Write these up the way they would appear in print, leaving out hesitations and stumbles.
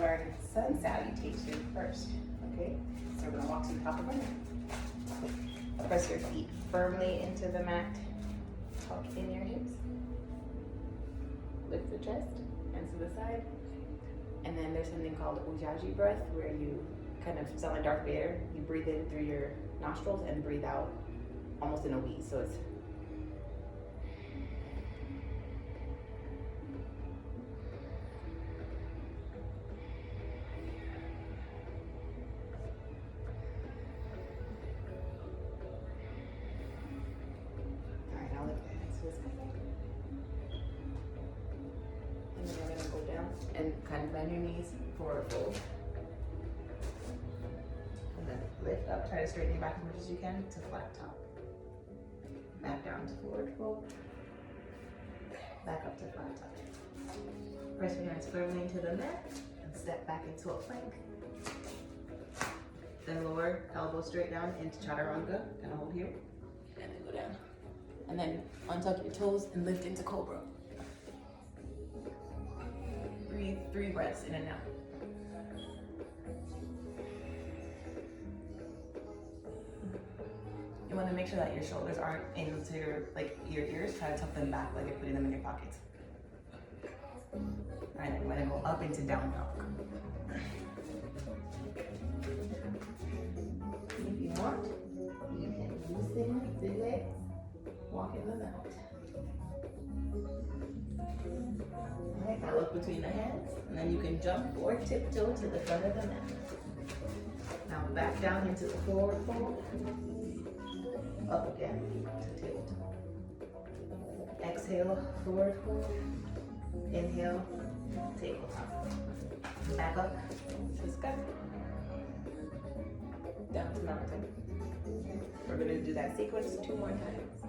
learn sun salutation first, okay? So we're gonna walk to the top of our mat. Press your feet firmly into the mat. Tuck in your hips. Lift the chest, hands to the side. And then there's something called Ujjayi breath, where you kind of sound like Darth Vader. You breathe in through your nostrils and breathe out almost in a wheeze. So it's and kind of bend your knees, forward fold. And then lift up, try to straighten your back as much as you can to flat top. Back down to forward fold. Back up to flat top. Press your hands firmly into the mat and step back into a plank. Then lower elbow straight down into chaturanga, and hold here. And then go down. And then untuck your toes and lift into cobra. Breathe 3 breaths in and out. You want to make sure that your shoulders aren't into your ears. Try to tuck them back like you're putting them in your pockets. Alright, then we're going to go up into down dog. If you want, you can loosen the legs, walking them out. Alright, now look between the hands, and then you can jump or tiptoe to the front of the mat. Now back down into the forward fold. Up again to tabletop. Exhale, forward fold. Inhale, tabletop. Back up to sky. Down to mountain. We're going to do that sequence 2 more times.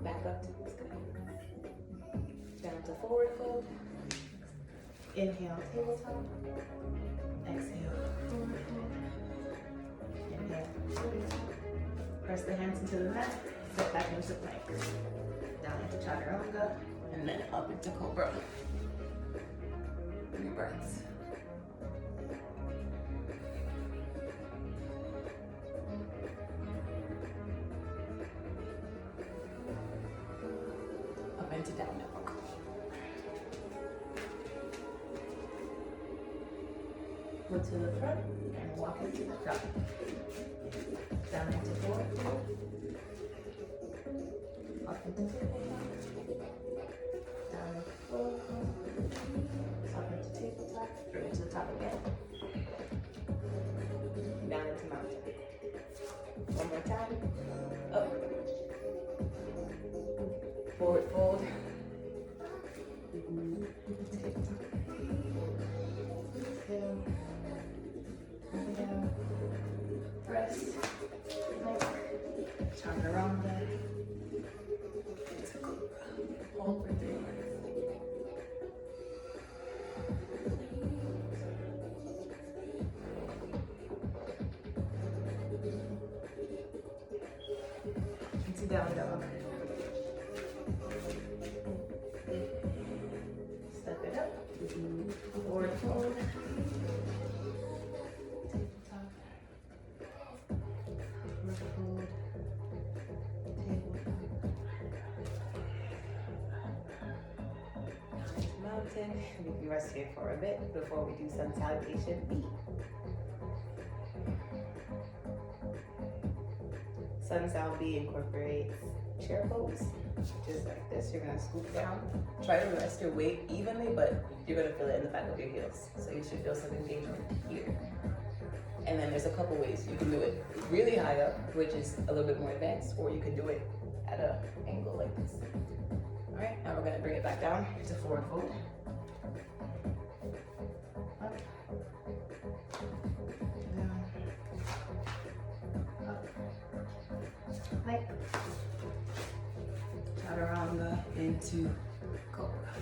Back up to the sky. Down to forward fold. Inhale, tabletop. Exhale, forward fold. Inhale, tabletop. Press the hands into the mat. Step back into plank. Down into chaturanga. And then up into cobra. 3 breaths. Up into down dog. Go to the front and walk into the front. Down into forward fold. Up into tabletop. Down into forward fold. Up into tabletop. Bring it to the top again. Down into mountain. One more time. Up. Forward fold. Tabletop. Exhale. Inhale. Press. Chaturanga. It's a cobra. Hold for 3 minutes. Into down dog. Step it up. Forward fold. Tabletop. Forward fold. Mountain. We can rest here for a bit before we do sun salutation B. Sun sal B incorporates chair pose, just like this. You're gonna scoop down. Try to rest your weight evenly, but you're gonna feel it in the back of your heels. So you should feel some engagement here. And then there's a couple ways you can do it really high up, which is a little bit more advanced, or you can do it at an angle like this. All right, now we're gonna bring it back down to forward fold. Up. Down. Up. Like. Chaturanga into cobra.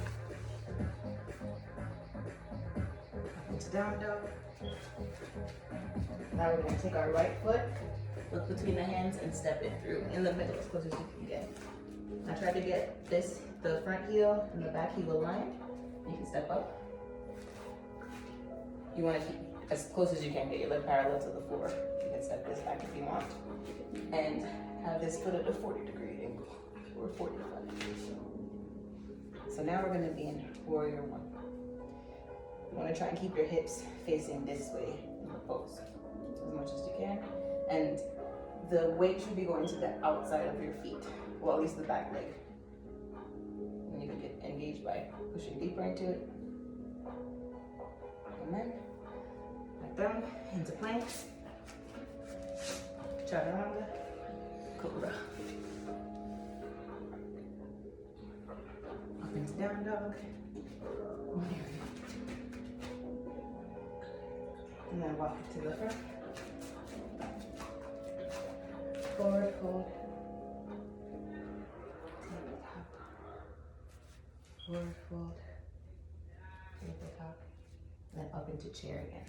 Up into down dog. Now we're going to take our right foot, look between the hands, and step it through in the middle as close as you can get. Now try to get the front heel and the back heel aligned. You can step up. You want to keep as close as you can, get your leg parallel to the floor. You can step this back if you want. And have this foot at a 40-degree angle, or 45. So now we're gonna be in warrior one. You wanna try and keep your hips facing this way in the pose, as much as you can. And the weight should be going to the outside of your feet, well, at least the back leg. And you can get engaged by pushing deeper into it. And then, back down, into plank. Chaturanga, cobra. Up into down dog. And then walk it to the front. Forward fold. Tabletop. Forward fold. Tabletop. And then up into chair again.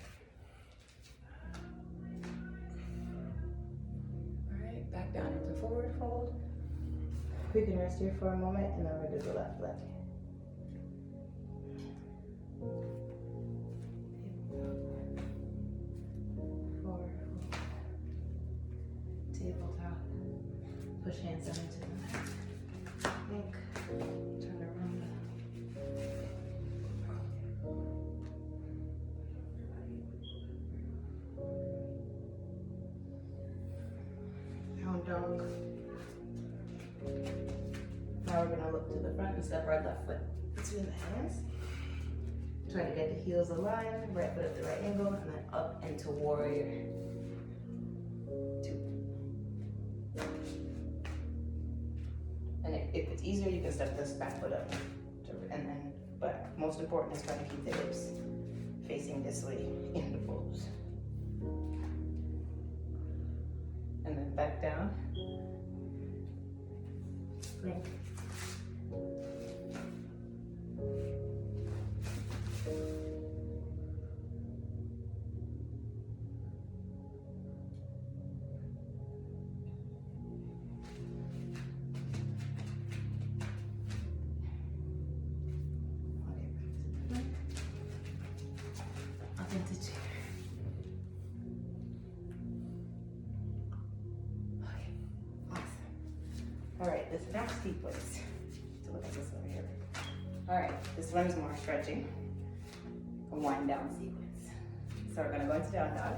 Alright, back down into forward fold. We can rest here for a moment and then we're gonna do the left leg. Forward fold. Tabletop. Push hands down into the mat. Think. Turn around. Down dog. Now we're gonna look to the front and step our left foot between the hands. Try to get the heels aligned, right foot at the right angle, and then up into warrior two. And if it's easier, you can step this back foot up. And then, but most important is trying to keep the hips facing this way in the pose. And then back down. Plank. Up into chair. Okay, awesome. All right, this next sequence, to look at this over here. All right, this one is more stretching, a wind down sequence. So we're gonna go into down dog.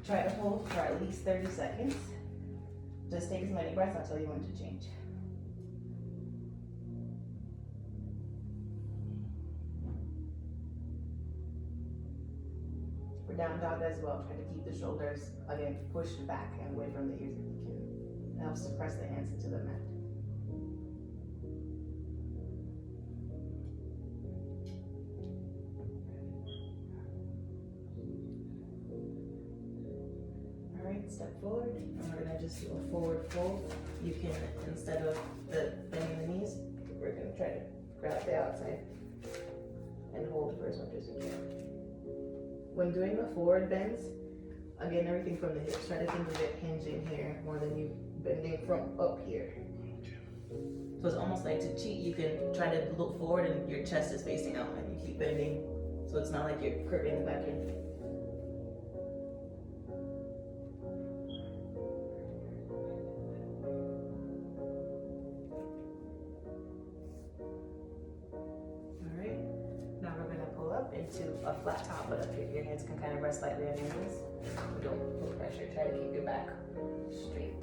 Try to hold for at least 30 seconds. Just take as many breaths until you want to change. For down dog as well, try to keep the shoulders, again, pushed back and away from the ears if you can. It helps to press the hands into the mat. Alright, step forward, and we're gonna just do a forward fold. You can, instead of the bending the knees, we're gonna try to grab the outside and hold for as much as you can. When doing the forward bends, again, everything from the hips, try to think of it hinging here more than you bending from up here. So it's almost like to cheat, you can try to look forward and your chest is facing out and you keep bending. So it's not like you're curving the back in. Into a flat top, but up here your hands can kind of rest lightly on your knees. Don't put pressure, try to keep your back straight.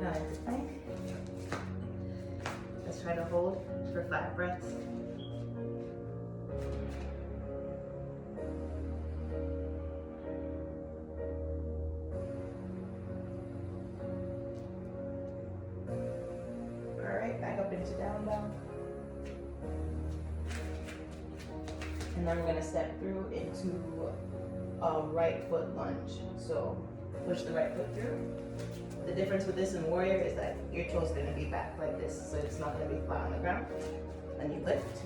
Now into plank. Let's try to hold for 5 breaths. Back up into down dog. And then we're gonna step through into a right foot lunge. So push the right foot through. The difference with this in warrior is that your toe's gonna be back like this, so it's not gonna be flat on the ground. Then you lift.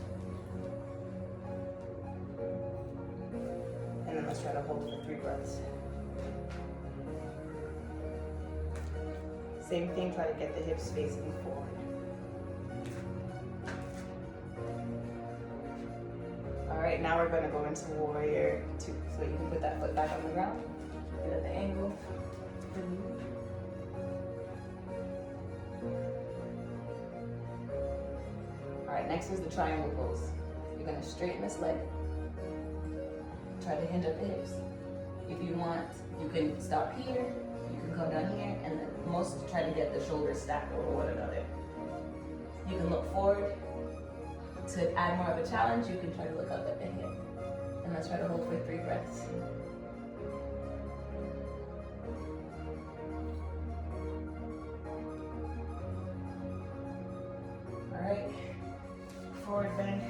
And then and let's try to hold for 3 breaths. Same thing, try to get the hips facing forward. All right, now we're gonna go into warrior 2. So you can put that foot back on the ground, keep it at the angle. All right, next is the triangle pose. You're gonna straighten this leg, try to hinge at the hips. If you want, you can stop here, you can come down here, and then most try to get the shoulders stacked over one another. You can look forward. To add more of a challenge, you can try to look up at the hip. And let's try to hold for 3 breaths. All right, forward bend.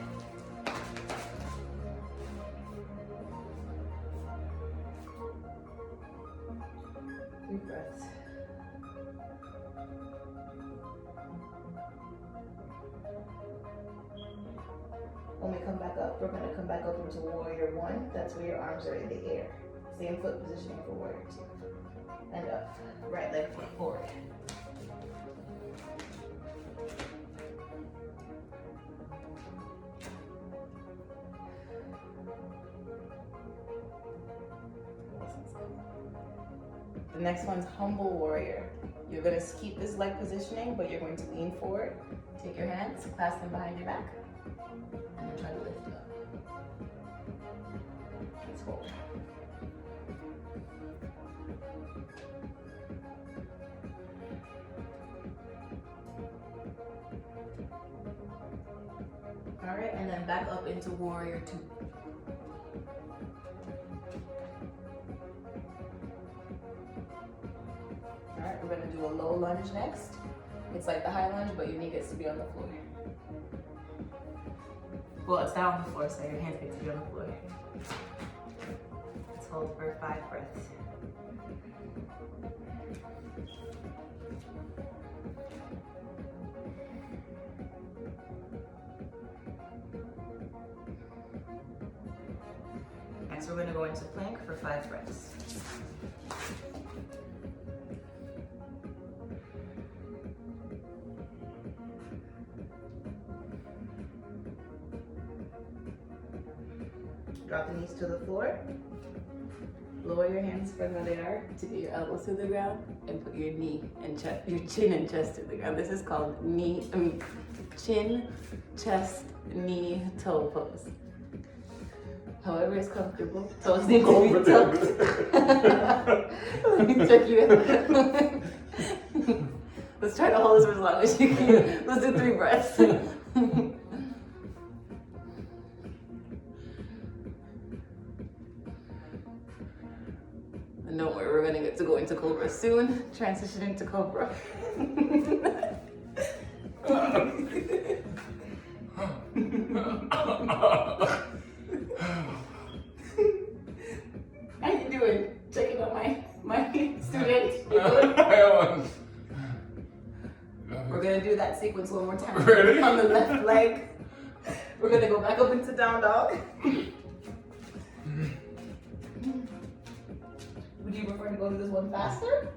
Three breaths. When we come back up, we're going to come back up into warrior 1. That's where your arms are in the air. Same foot positioning for warrior 2. And up. Right leg foot forward. The next one's humble warrior. You're going to keep this leg positioning, but you're going to lean forward. Take your hands, clasp them behind your back. And then try to lift up. Let's hold. All right, and then back up into warrior 2. All right, we're gonna do a low lunge next. It's like the high lunge, but your knee gets to be on the floor. Well, it's not on the floor, so your hands get to be on the floor. Let's hold for 5 breaths. Next, we're going to go into plank for 5 breaths. Drop the knees to the floor. Lower your hands from where they are to get your elbows to the ground, and put your knee and chest, your chin and chest to the ground. This is called chin, chest, knee, toe pose. However is comfortable. Toes need to be tucked. Let me check you in. Let's try to hold this for as long as you can. Let's do 3 breaths. And don't worry, we're gonna get to go into Cobra soon. Transitioning to Cobra. How you doing? Checking on my student. We're gonna do that sequence one more time. Ready? On the left leg. We're gonna go back up into down dog. Would you prefer to go to this one faster?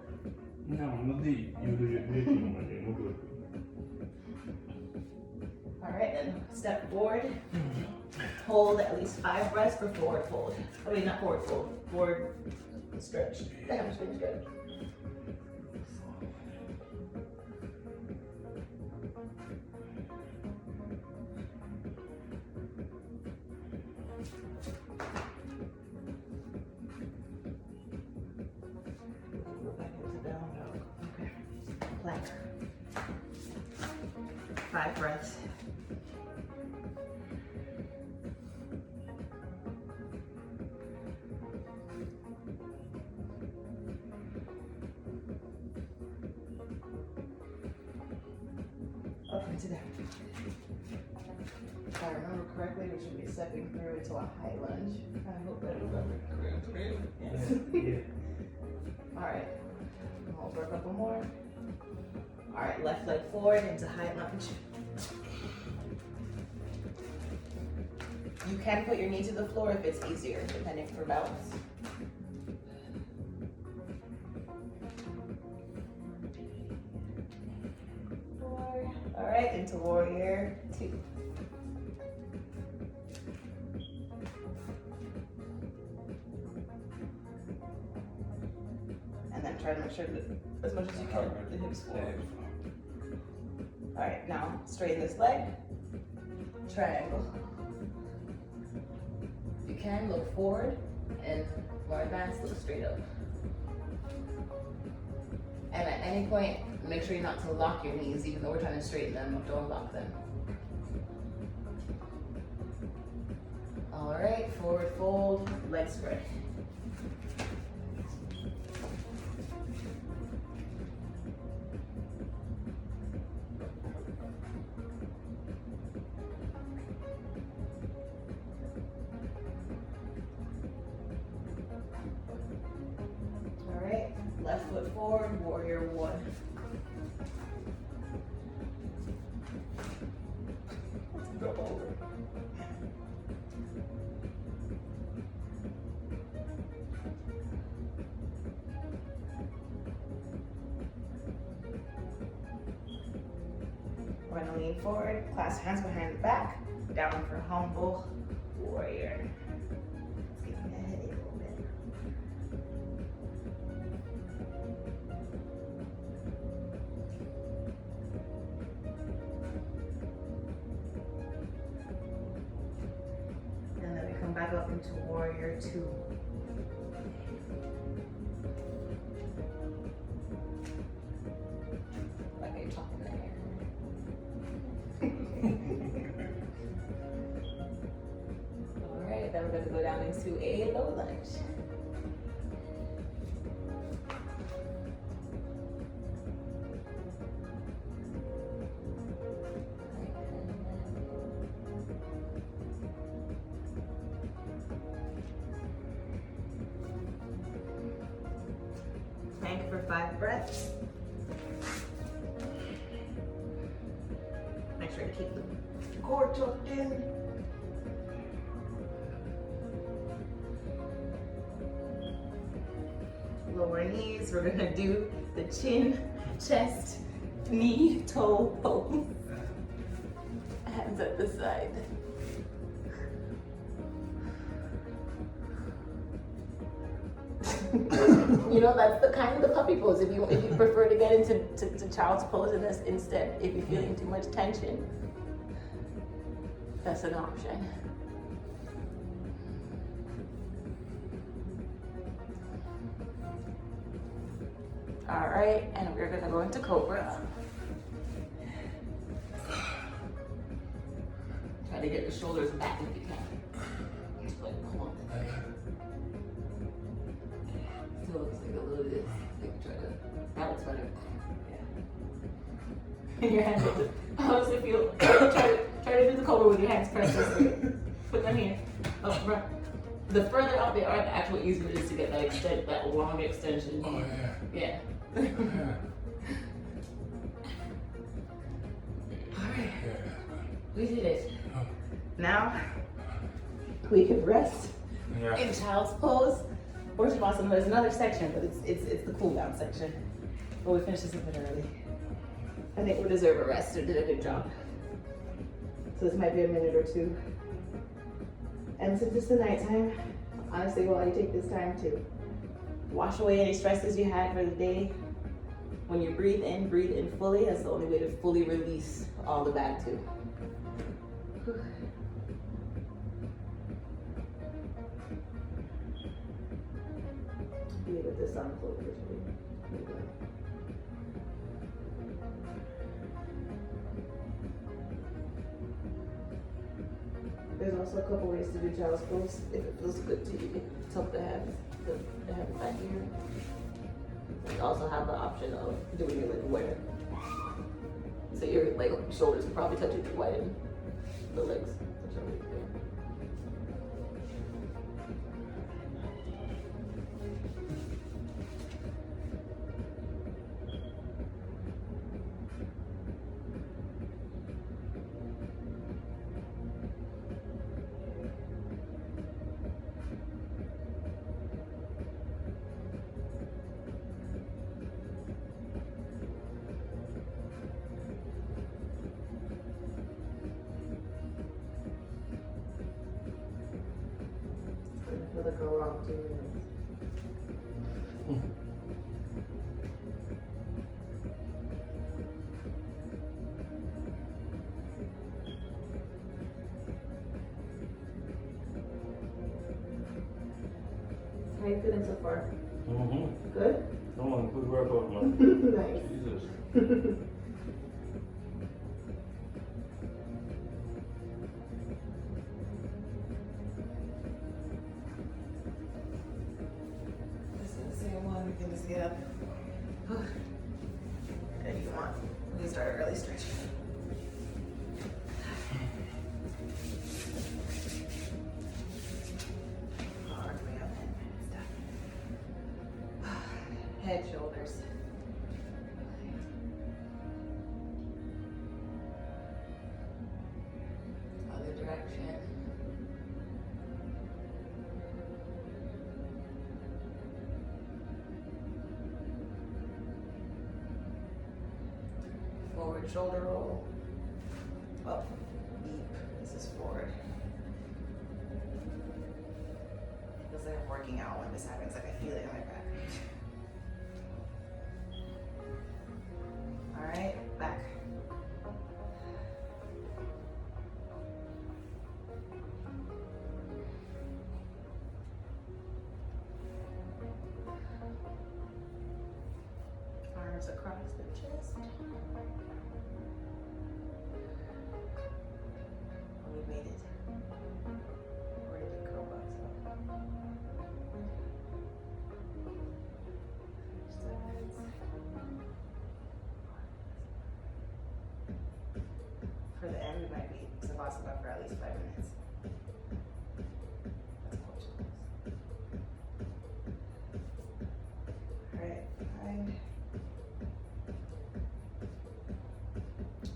No, no, you do your thing. We'll do it. All right, then step forward. Hold at least 5 breaths for forward fold. I mean, not forward fold, forward stretch. The hamstring stretch. Go back into down dog. Okay. Plank. 5 breaths. Up into that. If I remember correctly, we should be stepping through into a high lunge. I hope that I remember correctly. Yes. Yeah. All right. Hold for a couple more. All right, left leg forward into high lunge. You can put your knee to the floor if it's easier, depending for balance. Four. All right, into warrior 2. And then try to make sure that as much as you can, the hips forward. All right, now straighten this leg. Triangle. If you can, look forward, and more advanced, look straight up. And at any point, make sure you're not to lock your knees, even though we're trying to straighten them, don't lock them. All right, forward fold, leg spread. Left foot forward, warrior 1. Let's go over. We're gonna lean forward, clasp hands behind the back, down for humble warrior. Let's give me a headache a little bit. Back up into warrior 2. Like you're talking there. All right, then we're going to go down into a low lunge. Anchor for 5 breaths. Make sure to keep the core tucked in. Lower knees. We're gonna do the chin, chest, knee, toe pose. Hands at the side. You know, that's the kind of the puppy pose. If you prefer to get into child's pose in this instead, if you're feeling too much tension, that's an option. All right, and we're gonna go into cobra. Try to get the shoulders back if you can. Just like pull on it. Still looks like a little bit. Try to. That looks better. Yeah. Your hands. How does it feel? try to do the cobra with your hands pressed this way. Put them here, up front. The further out they are, the actual easier it is to get that long extension. Oh yeah. Yeah. Alright. We did it. Now we can rest in child's pose. Or Shavasana. There's another section, but it's the cool down section. But we finished this a bit early. I think we deserve a rest. We did a good job. So this might be a minute or two. And since it's the nighttime, honestly, while you take this time to wash away any stresses you had for the day. When you breathe in fully. That's the only way to fully release all the bad too. With this on floor visually. There's also a couple ways to do child's pose if it feels good to you. You can tuck the hands back here. You also have the option of doing it like where. So your like shoulders can probably touch it to widen the legs. Touch right there. how long? 2 minutes. How you feeling so far? Good? Come on, good workout, man. Nice. Jesus. This is the same one. We can just get up. If you want, we can start early stretching. Hard way up and stuff. Head, shoulders. Other direction. Forward shoulder roll. Up, deep. This is forward. Feels like I'm working out when this happens. Like I feel it in my back. All right, back. Arms across the chest. We made it. Where did the curl box go? For the end, we might be Savasana for at least 5 minutes. That's close. Alright, fine.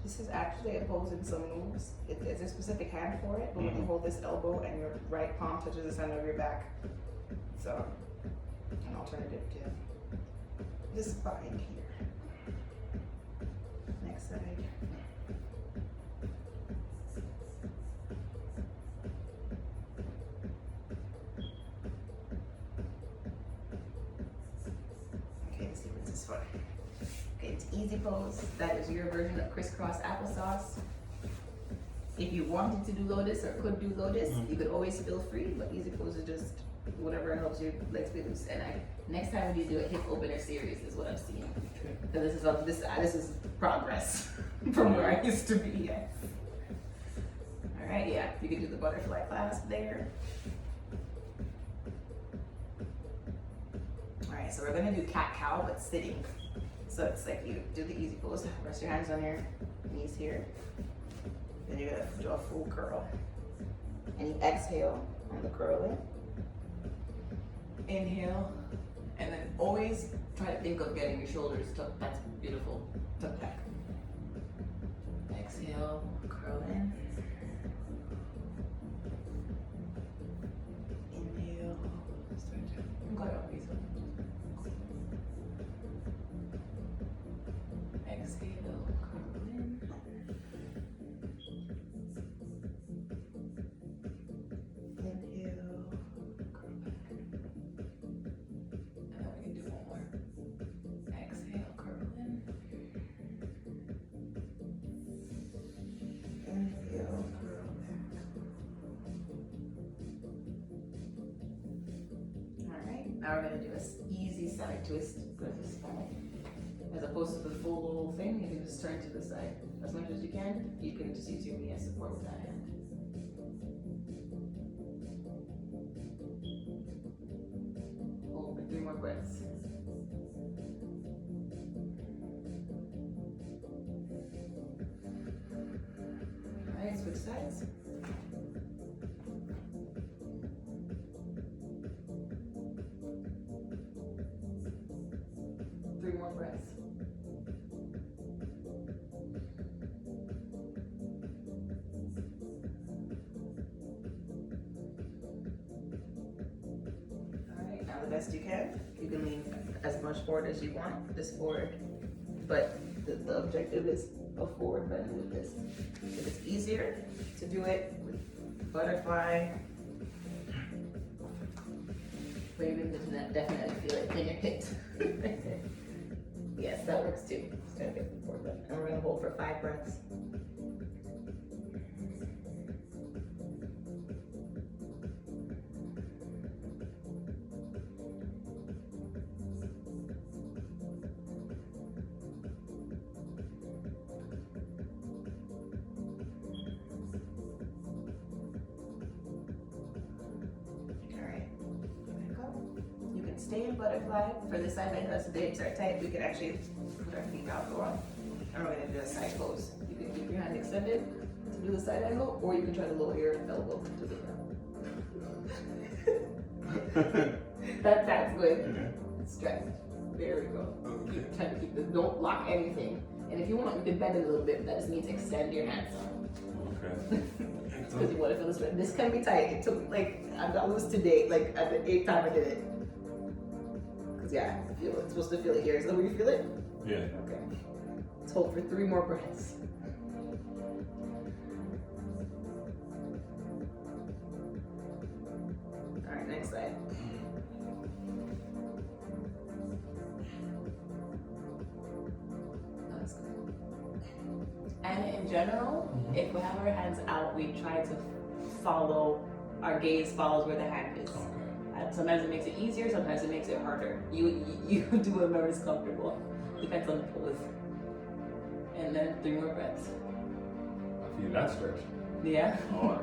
This is actually a pose in some moves. It's a specific hand for it, but when you hold this elbow and your right palm touches the center of your back, so an alternative to this bind here. Next side. Okay, let's see what this is for. Okay, it's easy pose. That is your version of crisscross applesauce. If you wanted to do lotus or could do lotus, you could always feel free, but easy pose is just whatever helps your legs be loose. And next time we do a hip opener series is what I'm seeing. Okay. So this is progress from where I used to be. Yes. All right, yeah, you can do the butterfly clasp there. All right, so we're gonna do cat cow, but sitting. So it's like you do the easy pose, rest your hands on your knees here. Then you're gonna do a full curl. And you exhale on the curl in. Inhale, and then always try to think of getting your shoulders tucked. That's beautiful. Tuck back. Exhale, curl in. Inhale. Go ahead, please. Exhale, curl in. Inhale, curl back. And then we can do one more. Exhale, curl in. Inhale, curl back. Alright, now we're going to do an easy side twist with this phone. As opposed to the full little thing, you can just turn to the side as much as you can. You can just use your knee as support with that hand. Hold for 3 more breaths. Alright, switch sides. Three more breaths. Alright, now the best you can. You can lean as much forward as you want, this forward. But the objective is a forward bend with this. If it's easier to do it with butterfly, But you're going to definitely feel it in your hips. Yes, that works too. And we're going to hold for 5 breaths. Stay in butterfly for this side because the hips are tight. We can actually put our feet out the wall. And we're going to do a side pose. You can keep your hand extended to do the side angle, or you can try to lower your elbow to the ground. That's good. Stretch. There we go. Keep trying to keep this. Don't lock anything. And if you want, you can bend it a little bit. That just means extend your hands. Okay. Because you want to feel the stretch. This can be tight. It took I got loose today. At the 8th time I did it. Yeah, I feel it. It's supposed to feel it here. Is that where you feel it? Yeah. Okay. Let's hold for 3 more breaths. All right, next side. That's good. And in general, if we have our hands out, we try to follow, our gaze follows where the hand is. Sometimes it makes it easier, sometimes it makes it harder. You do whatever is comfortable. Depends on the pose. And then 3 more breaths. I feel that stretch. Yeah? Oh,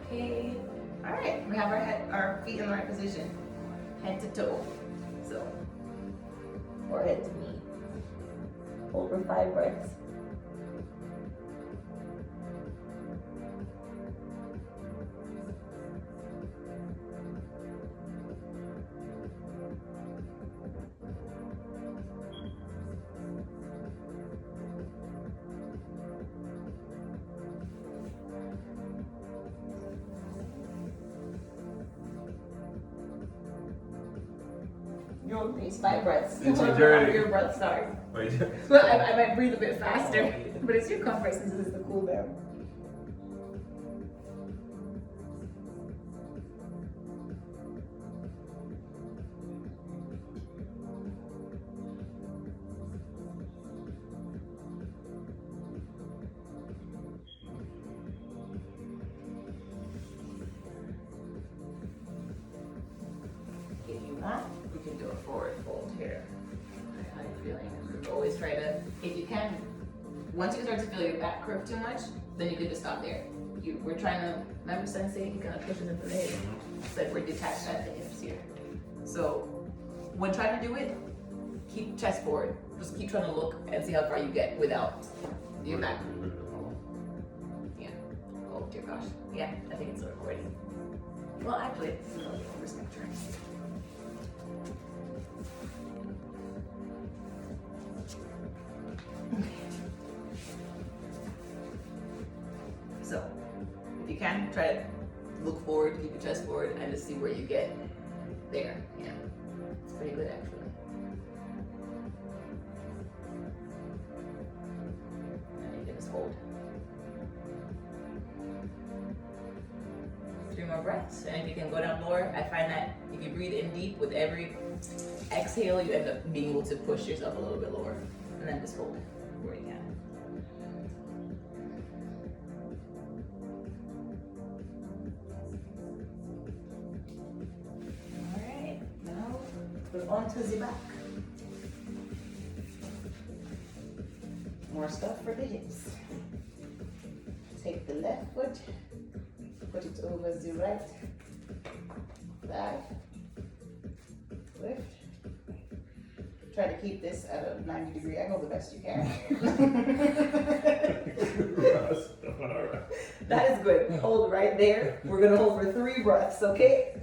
Okay. Alright, we have our feet in the right position. Head to toe. So, forehead to knee. Hold for 5 breaths. Your pace, 5 breaths. It's Whatever your breath starts. Wait. Well, I might breathe a bit faster, but it's your comfort since this is the cool down. If you want, you can do a forward fold here. How are you feeling? Always try to, if you can, once you start to feel your back curve too much, then you can just stop there. We're trying to, remember Sensei, he kind of pushes into the hip. It's like we're detached at the hips here. So when trying to do it, keep chest forward. Just keep trying to look and see how far you get without your back. Yeah. Oh dear gosh. Yeah, I think it's recording. Well, actually, it's a little respecter. So, if you can, try to look forward, keep your chest forward, and just see where you get there. Yeah, it's pretty good actually. And you can just hold. 3 more breaths, and if you can go down lower, I find that if you breathe in deep, with every exhale, you end up being able to push yourself a little bit lower, and then just hold where you can. Onto the back. More stuff for the hips. Take the left foot, put it over the right thigh, lift. Try to keep this at a 90-degree angle the best you can. That is good. Hold right there. We're gonna hold for 3 breaths, okay?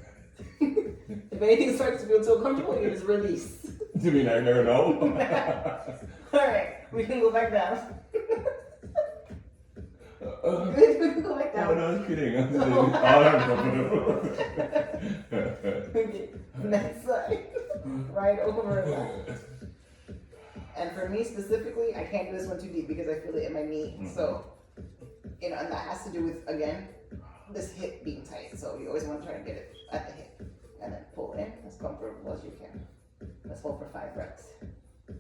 If anything starts to feel too uncomfortable, you just release. You mean I never know? Alright, we can go back down. Good, we can go back down. Oh, no, I was kidding. I'm kidding. All uncomfortable. Okay, next side. Right over that. And for me specifically, I can't do this one too deep because I feel it in my knee. So You know, and that has to do with, again, this hip being tight. So you always want to try to get it at the hip. And then pull in as comfortable as you can. Let's hold for 5 breaths. We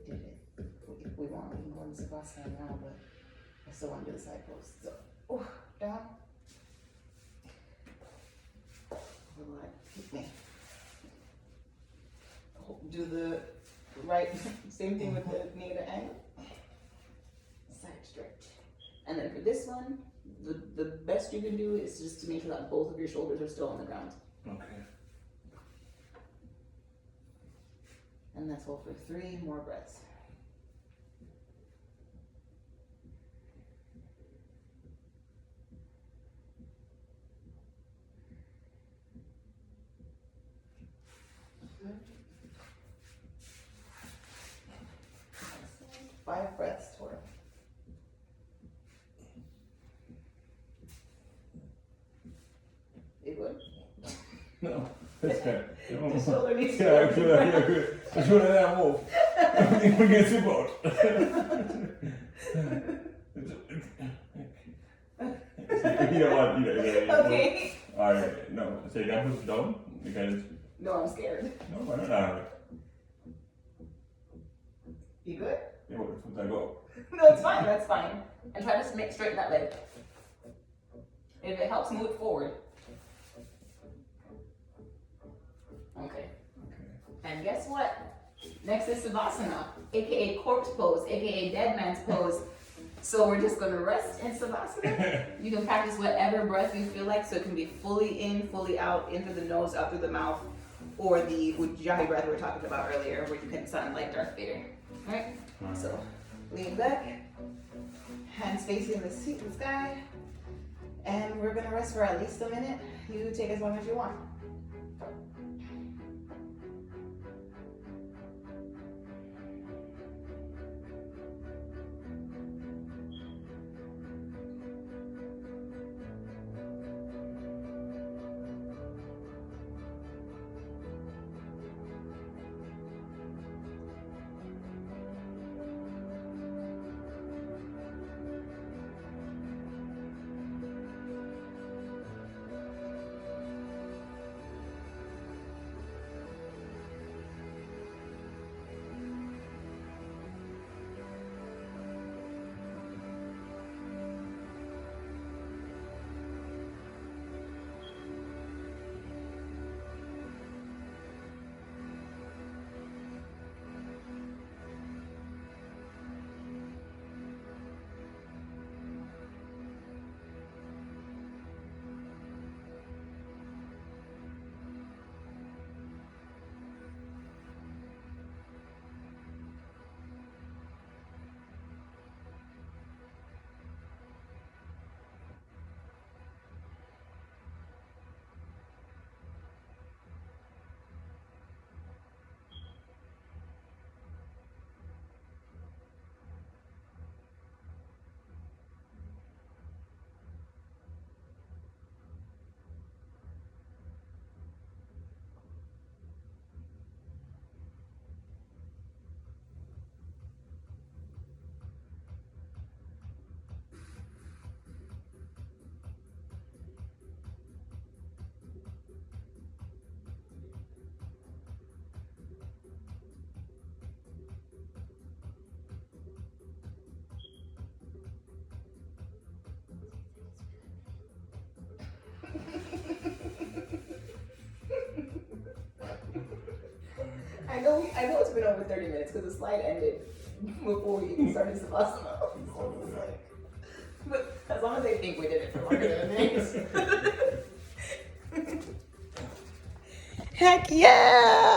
did it. If we want, we can go into Savasana now, but I still want to do the side pose. So, down. Keep me. Do the right, same thing with the knee to ankle. Side stretch. And then for this one, the best you can do is just to make sure that both of your shoulders are still on the ground. Okay. And let's hold for 3 more breaths. Good. 5 breaths total. You good? No, that's good. The shoulder needs to Ja, good. Jag tror det är move. Vi kan se bort. Okay. Alright, no. So you gotta push down because No, I'm scared. no, why not? You good? Yeah, what if I go? No, it's fine. That's fine. And try to straighten that leg. If it helps, move it forward. Okay. And guess what? Next is Savasana, aka corpse pose, aka dead man's pose. So we're just gonna rest in Savasana. You can practice whatever breath you feel like, so it can be fully in, fully out, in through the nose, out through the mouth, or the Ujjayi breath we were talking about earlier, where you can sound like Darth Vader. Alright? So lean back, hands facing the seat, the sky, and we're gonna rest for at least a minute. You take as long as you want. I know it's been over 30 minutes because the slide ended before we even started Savasana. So it's like, but as long as they think we did it for longer than a minute. Heck yeah!